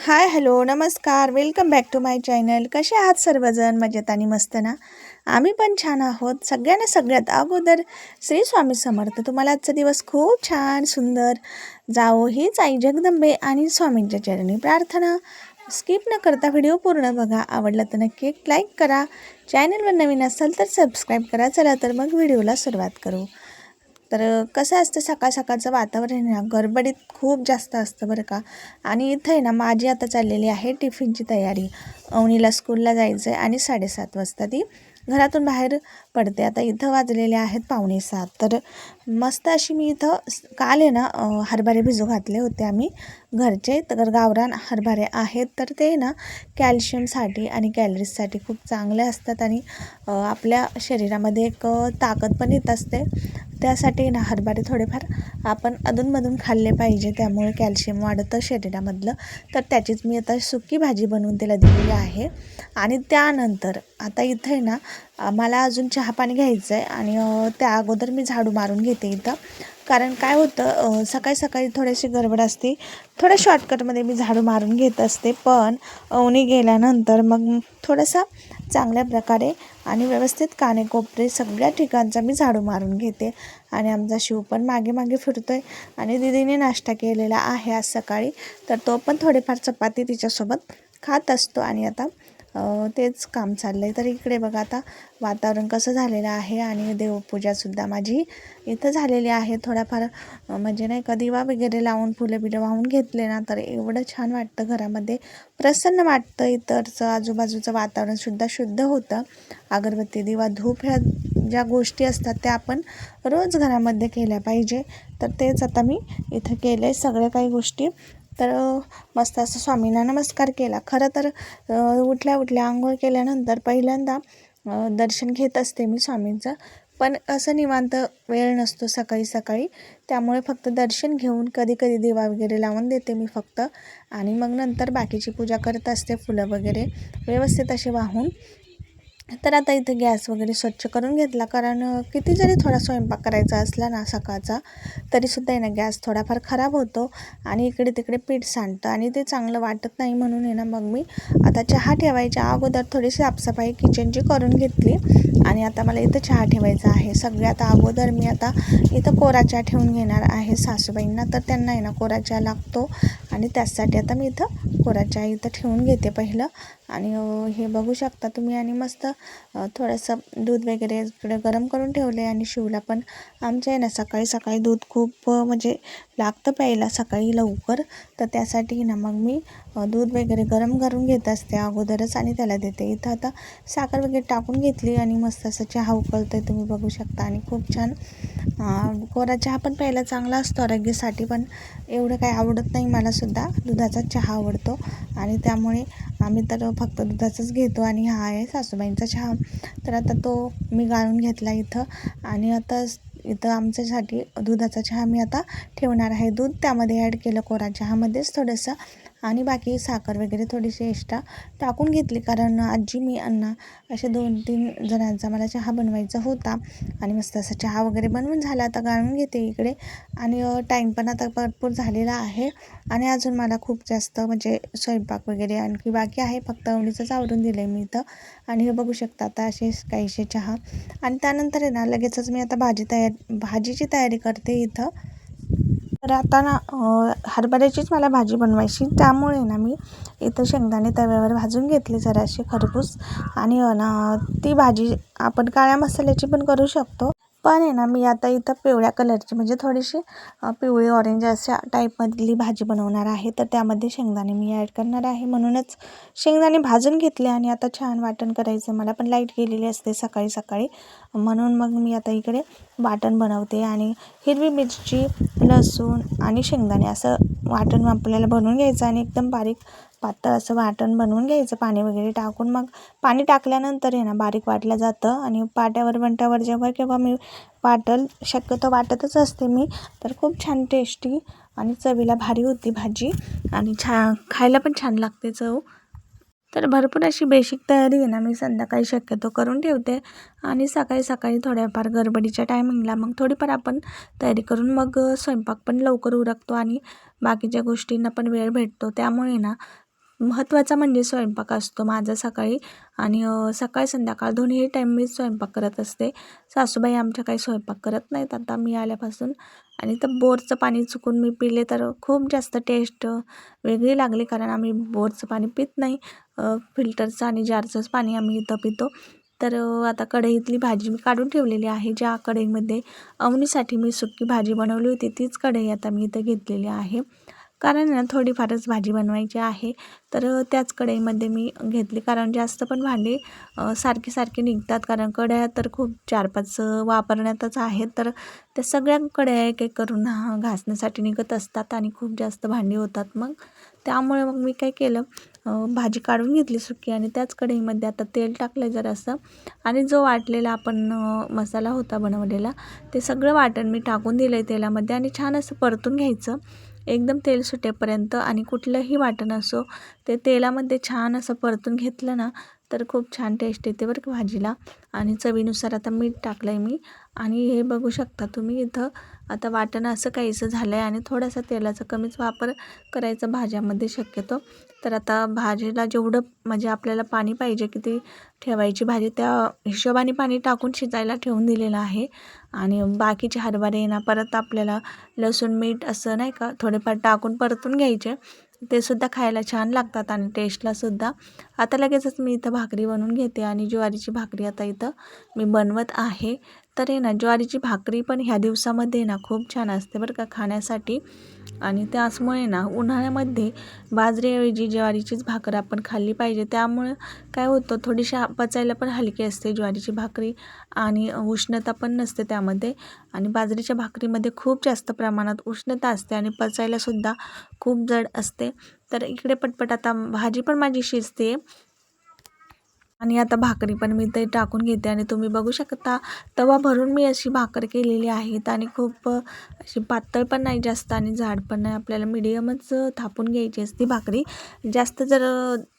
हाय, hello, नमस्कार. Welcome back to my channel. कसे आहात सर्वजण? मजेत आणि मस्त ना? आम्ही पण छान आहोत. सगळ्यांना सगळ्यात अगोदर श्री स्वामी समर्थ. तुम्हाला आजचा दिवस खूप छान, सुंदर जावो हीच आई जगदंबे आणि स्वामींच्या चरणी प्रार्थना. स्किप न करता व्हिडिओ पूर्ण बघा. आवडला तर नक्की एक लाईक करा. चॅनलवर नवीन असाल तर सबस्क्राईब करा. चला तर मग व्हिडिओला सुरुवात करू. तर कसं असतं, सकाळ सकाळचं वातावरण आहे ना, गडबडीत खूप जास्त असतं बरं का. आणि इथं आहे ना, माझी आता चाललेली आहे टिफिनची तयारी. अवनीला स्कूलला जायचं आहे आणि 7:30 वाजता ती घरातून बाहेर पडते. आता इथं वाजलेले आहेत 6:45. तर मस्त अशी मी इथं काल आहे ना हरभरे भिजू घातले होते आम्ही घरचे. तर गावरान हरभरे आहेत, तर ते ना कॅल्शियमसाठी आणि कॅलरीजसाठी खूप चांगले असतात आणि आपल्या शरीरामध्ये एक ताकद पण येत असते. त्यासाठी ना हरभरे थोडेफार आपण अधूनमधून खाल्ले पाहिजे, त्यामुळे कॅल्शियम वाढतं शरीरामधलं. तर त्याचीच मी आता सुकी भाजी बनवून त्याला दिलेली आहे. आणि त्यानंतर आता इथं आहे ना मला अजून चहा पाणी घ्यायचं आहे आणि त्या अगोदर मी झाडू मारून घेते इथं. कारण काय होतं, सकाळी सकाळी थोडीशी गडबड असते. थोड्या शॉर्टकटमध्ये मी झाडू मारून घेत असते, पण अवनी गेल्यानंतर मग थोडंसं चांगल्या प्रकारे आणि व्यवस्थित कानेकोपरे सगळ्या ठिकाणचा मी झाडू मारून घेते. आणि आमचा शिव पण मागे मागे फिरतो आहे. आणि दीदीने नाश्ता केलेला आहे आज सकाळी, तर तो पण थोडेफार चपाती तिच्यासोबत खात असतो. आणि आता तेच काम चाललं आहे. तर इकडे बघा आता वातावरण कसं झालेलं आहे. आणि देवपूजासुद्धा माझी इथं झालेली आहे. थोडाफार म्हणजे नाही का, दिवा वगैरे लावून फुलं बिलं वाहून घेतले ना, तर एवढं छान वाटतं घरामध्ये, प्रसन्न वाटतं. इतरचं आजूबाजूचं वातावरणसुद्धा शुद्ध होतं. अगरबत्ती, दिवा, धूप ह्या ज्या गोष्टी असतात त्या आपण रोज घरामध्ये केल्या पाहिजे. तर तेच आता मी इथं केलं आहे सगळ्या काही गोष्टी. तर मस्त असं स्वामींना नमस्कार केला. खरं तर उठल्या उठल्या आंघोळ केल्यानंतर पहिल्यांदा दर्शन घेत असते मी स्वामींचं. पण असं निवांत वेळ नसतो सकाळी सकाळी, त्यामुळे फक्त दर्शन घेऊन कधी कधी दिवा वगैरे लावून देते मी फक्त. आणि मग नंतर बाकीची पूजा करत असते, फुलं वगैरे व्यवस्थित असे वाहून. तर आता इथं गॅस वगैरे स्वच्छ करून घेतला, कारण किती जरी थोडा स्वयंपाक करायचा असला ना सकाळचा, तरीसुद्धा आहे ना गॅस थोडाफार खराब होतो आणि इकडे तिकडे पीठ सांडतं आणि ते चांगलं वाटत नाही. म्हणून आहे ना मग मी आता चहा ठेवायच्या अगोदर थोडीशी साफसफाई किचनची करून घेतली. आणि आता मला इथं चहा ठेवायचा आहे. सगळ्यात अगोदर मी आता इथं कोरा चहा ठेवून घेणार आहे सासूबाईंना, तर त्यांना आहे ना कोरा चहा लागतो. आणि त्यासाठी आता मी इथं कोरा चहा इथं ठेवून घेते पहिलं. आणि हे बघू शकता तुम्ही. आणि मस्त थोडंसं दूध वगैरे इकडे गरम करून ठेवले. आणि शिवला पण आमच्या आहे ना सकाळी सकाळी दूध खूप म्हणजे लागतं प्यायला सकाळी लवकर. तर त्यासाठी ना मग मी दूध वगैरे गरम करून घेत असते अगोदरच आणि त्याला देते. इथं आता साखर वगैरे टाकून घेतली आणि मस्त असं चहा उकळतो आहे, तुम्ही बघू शकता. आणि खूप छान कोरा चहा पण प्यायला चांगला असतो आरोग्यासाठी, पण एवढं काही आवडत नाही मलासुद्धा. दुधाचा चहा आवडतो आणि त्यामुळे आम्ही तर फक्त दुधाचंच घेतो. आणि हा आहे सासूबाईंचा चहा. तर आता तो मी गाळून घेतला इथं. आणि आता इथं आमच्यासाठी दुधाचा चहा मी आता ठेवणार आहे. दूध त्यामध्ये ॲड केलं कोरा चहामध्येच थोडंसं, आणि बाकी साखर वगैरे थोडीशी एक्स्ट्रा टाकून घेतली, कारण आजी मी अण्णा असे 2-3 जणांचा मला चहा बनवायचा होता. आणि मस्त असा चहा वगैरे बनवून झाला. आता गाळून घेते इकडे. आणि टाईम पण आता भरपूर झालेला आहे. आणि अजून मला खूप जास्त म्हणजे स्वयंपाक वगैरे आणखी बाकी आहे. फक्त अवनीचंच आवरून दिलं आहे मी इथं. आणि हे बघू शकता आता असे काहीसे चहा. आणि त्यानंतर आहे ना लगेचच मी आता भाजीची तयारी करते इथं. तर आता ना हरभऱ्याचीच मला भाजी बनवायची, त्यामुळे ना मी इथं शेंगदाणे तव्यावर भाजून घेतले जरासे खरपूस. आणि ना ती भाजी आपण काळ्या मसाल्याची पण करू शकतो, पण आहे ना मी आता इथं पिवळ्या कलरची म्हणजे थोडीशी पिवळी ऑरेंज अशा टाईपमधली भाजी बनवणार आहे. तर त्यामध्ये शेंगदाणे मी ॲड करणार आहे, म्हणूनच शेंगदाणे भाजून घेतले. आणि आता छान वाटण करायचं, मला पण लाईट गेलेली असते सकाळी सकाळी, म्हणून मग मी आता इकडे वाटण बनवते. आणि हिरवी मिरची, लसूण आणि शेंगदाणे असं वाटण आपल्याला बनवून घ्यायचं आणि एकदम बारीक पातळ असं वाटण बनवून घ्यायचं पाणी वगैरे टाकून. मग पाणी टाकल्यानंतर आहे ना बारीक वाटलं जातं. आणि पाट्यावर वंट्यावर जेव्हा केव्हा मी वाटल, शक्यतो वाटतच असते मी. तर खूप छान टेस्टी आणि चवीला भारी होती भाजी, आणि खायला पण छान लागते चव. तर भरपूर अशी बेसिक तयारी आहे ना मी संध्याकाळी शक्यतो करून ठेवते. आणि सकाळी सकाळी थोड्याफार गडबडीच्या टायमिंगला मग थोडीफार आपण तयारी करून मग स्वयंपाक पण लवकर उरकतो आणि बाकीच्या गोष्टींना पण वेळ भेटतो. त्यामुळे ना महत्त्वाचा म्हणजे स्वयंपाक असतो माझा सकाळी. आणि सकाळ संध्याकाळ दोन्ही टाईम मी स्वयंपाक करत असते. सासूबाई आमच्या काही स्वयंपाक करत नाहीत आता मी आल्यापासून. आणि तर बोरचं पाणी चुकून मी पिले तर खूप जास्त टेस्ट वेगळी लागली, कारण आम्ही बोरचं पाणी पित नाही. फिल्टरचं आणि जारचंच पाणी आम्ही इथं पितो. तर आता कढईतली भाजी मी काढून ठेवलेली आहे. ज्या कढईमध्ये अवनीसाठी मी सुकी भाजी बनवली होती तीच कढई आता मी इथं घेतलेली आहे. कारण ना थोडीफारच भाजी बनवायची आहे, तर त्याच कढईमध्ये मी घेतली. कारण जास्त पण भांडी सारखी सारखी निघतात, कारण कढया तर खूप 4-5 वापरण्यातच आहेत. तर त्या सगळ्या कढया एक एक करून घासण्यासाठी निघत असतात आणि खूप जास्त भांडी होतात. मग त्यामुळे मग मी काय केलं, भाजी काढून घेतली सुकी आणि त्याच कढईमध्ये आता तेल टाकलं जरासं. आणि जो वाटलेला आपण मसाला होता बनवलेला, ते सगळं वाटण मी टाकून दिलं आहे तेलामध्ये आणि छान असं परतून घ्यायचं एकदम तेल सुटेपर्यंत. आणि कुठलंही वाटण असो ते तेलामध्ये छान असं परतून घेतलं ना तर खूप छान टेस्ट येते बरं का भाजीला. आणि चवीनुसार आता मीठ टाकलं आहे मी. आणि हे बघू शकता तुम्ही इथं आता वाटण असं काहीसं झालं आहे आणि थोडासा तेलाचा कमीच वापर करायचा भाज्यामध्ये शक्यतो. तर आता भाजीला जेवढं म्हणजे आपल्याला पाणी पाहिजे किती ठेवायची भाजी त्या हिशोबाने पाणी टाकून शिजायला ठेवून दिलेलं आहे. आणि बाकीचे हरभरे ना परत आपल्याला लसूण मीठ असं नाही का थोडेफार टाकून परतून घ्यायचे. ते सुद्धा खायला छान लागतात आणि टेस्टलासुद्धा. आता लगेचच मी इथं भाकरी बनवून घेते आणि ज्वारीची भाकरी आता इथं मी बनवत आहे. तर ना ज्वारीची भाकरी पण ह्या दिवसामध्ये ना खूप छान असते बरं का खाण्यासाठी. आणि त्याचमुळे ना उन्हाळ्यामध्ये बाजरीऐवजी ज्वारीचीच भाकर आपण खाल्ली पाहिजे. त्यामुळं काय होतं, थोडीशी पचायला पण हलकी असते ज्वारीची भाकरी आणि उष्णता पण नसते त्यामध्ये. आणि बाजरीच्या भाकरीमध्ये खूप जास्त प्रमाणात उष्णता असते आणि पचायलासुद्धा खूप जड असते. तर इकडे पटपट आता भाजी पण माझी शिजते आणि आता भाकरी पण मी ते टाकून घेते. आणि तुम्ही बघू शकता तवा भरून मी अशी भाकर केलेली आहेत आणि खूप अशी पातळ पण नाही जास्त आणि जाड पण नाही. आपल्याला मिडियमच थापून घ्यायची असते भाकरी. जास्त जर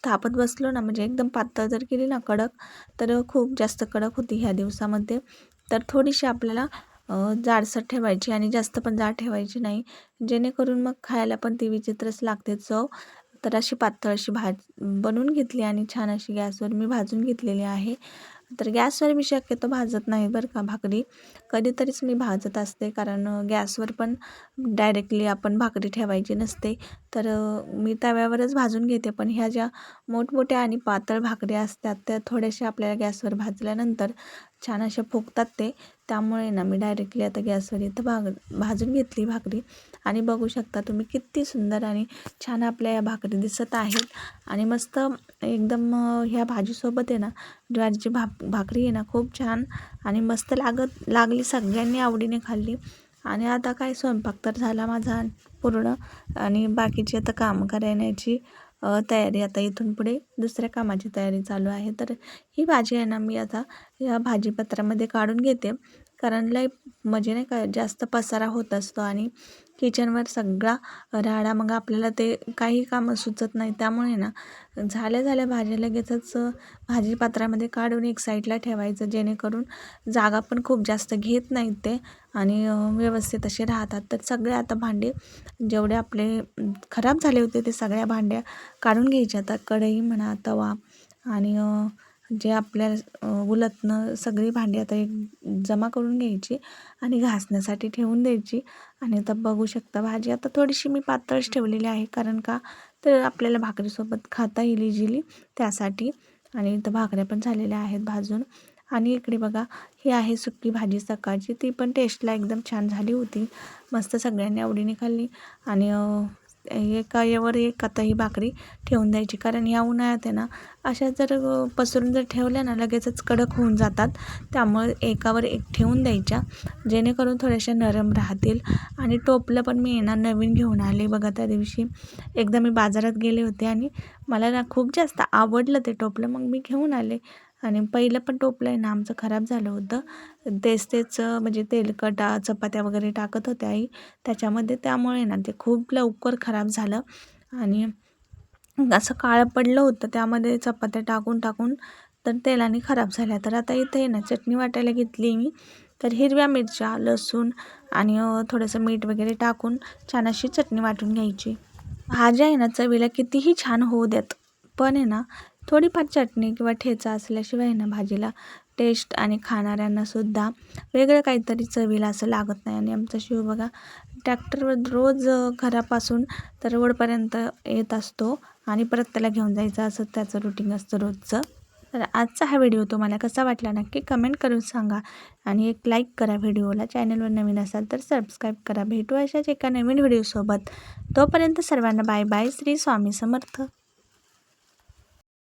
थापत बसलो ना म्हणजे एकदम पातळ जर केली ना कडक, तर खूप जास्त कडक होती ह्या दिवसामध्ये. तर थोडीशी आपल्याला जाडसर ठेवायची आणि जास्त पण जाड ठेवायची नाही, जेणेकरून मग खायला पण ती विचित्रच लागते चव. तर अशी पातळ अशी बनवून घेतली आणि छान अशी गॅसवर मी भाजून घेतलेली आहे. तर गॅसवर मी शक्यतो भाजत नाही बरं का भाकरी, कधीतरीच मी भाजत असते. कारण गॅसवर पण डायरेक्टली आपण भाकरी ठेवायची नसते. तर मी तव्यावरच भाजून घेते. पण ह्या ज्या मोठमोठ्या आणि पातळ भाकरी असतात त्या थोड्याशा आपल्याला गॅसवर भाजल्यानंतर छान अशा फुगतात ते. त्यामुळे ना मी डायरेक्टली आता गॅसवर इथं भाजून घेतली भाकरी. आणि बघू शकता तुम्ही किती सुंदर आणि छान आपल्या या भाकरी दिसत आहेत. आणि मस्त एकदम ह्या भाजीसोबत आहे ना ज्वारीची भाकरी आहे ना खूप छान आणि मस्त लागली, सगळ्यांनी आवडीने खाल्ली. आणि आता काय स्वयंपाक तर झाला माझा पूर्ण आणि बाकीची आता कामं करण्याची तयारी. आता इथून पुढे दुसऱ्या कामाची तयारी चालू आहे. तर ही भाजी आहे ना मी आता या भाजीपत्रामध्ये काढून घेते, कारण लय म्हणजे नाही का जास्त पसारा होत असतो आणि किचनवर सगळा राडा, मग आपल्याला ते काही कामं सुचत नाही. त्यामुळे ना झाल्या भाज्या लगेचच भाजीपात्रामध्ये काढून एक साईडला ठेवायचं, जेणेकरून जागा पण खूप जास्त घेत नाहीत ते आणि व्यवस्थित असे राहतात. तर सगळे आता भांडे जेवढे आपले खराब झाले होते ते सगळ्या भांड्या काढून घ्यायच्या. आता कढई म्हणा, तवा आणि जे आपल्या उलटणं सगळी भांडी आता एक जमा करून घ्यायची आणि घासण्यासाठी ठेवून द्यायची. आणि आता बघू शकता भाजी आता थोडीशी मी पातळच ठेवलेली आहे, कारण का तर आपल्याला भाकरीसोबत खाता येईल इझिली त्यासाठी. आणि इथं भाकऱ्या पण झालेल्या आहेत भाजून. आणि इकडे बघा ही आहे सुकी भाजी सकाळची, ती पण टेस्टला एकदम छान झाली होती, मस्त सगळ्यांनी आवडीने खाल्ली. आणि एका यावर एक आता ही भाकरी ठेवून द्यायची, कारण या उन्हाळ्यात आहे ना अशा जर पसरून जर ठेवल्या ना लगेचच कडक होऊन जातात. त्यामुळे एकावर एक ठेवून द्यायच्या, जेणेकरून थोड्याशा नरम राहतील. आणि टोपलं पण मी येणार नवीन घेऊन आले बघा. त्या दिवशी एकदा मी बाजारात गेले होते आणि मला ना खूप जास्त आवडलं ते टोपलं, मग मी घेऊन आले. आणि पहिलं पण टोपलं आहे ना आमचं खराब झालं होतं, तेच म्हणजे तेलकटा चपात्या वगैरे टाकत होते आई त्याच्यामध्ये, त्यामुळे ना ते खूप लवकर खराब झालं आणि असं काळं पडलं होतं त्यामध्ये चपात्या टाकून टाकून, तर तेलाने खराब झाल्या. तर आता इथे ना चटणी वाटायला घेतली मी. तर हिरव्या मिरच्या, लसूण आणि थोडंसं मीठ वगैरे टाकून छान अशी चटणी वाटून घ्यायची. भाज्या आहे ना चवीला कितीही छान होऊ देत, पण आहे ना थोडीफार चटणी किंवा ठेचा असल्याशिवाय आहे ना भाजीला टेस्ट आणि खाणाऱ्यांनासुद्धा वेगळं काहीतरी चवीला असं लागत नाही. आणि आमचा शिव बघा ट्रॅक्टरवर रोज घरापासून तर रोडपर्यंत येत असतो आणि परत त्याला घेऊन जायचं, असं त्याचं रुटीन असतं रोजचं. तर आजचा हा व्हिडिओ तुम्हाला कसा वाटला नक्की कमेंट करून सांगा आणि एक लाईक करा व्हिडिओला. चॅनलवर नवीन असाल तर सबस्क्राईब करा. भेटू अशाच एका नवीन व्हिडिओसोबत. तोपर्यंत सर्वांना बाय बाय. श्री स्वामी समर्थ.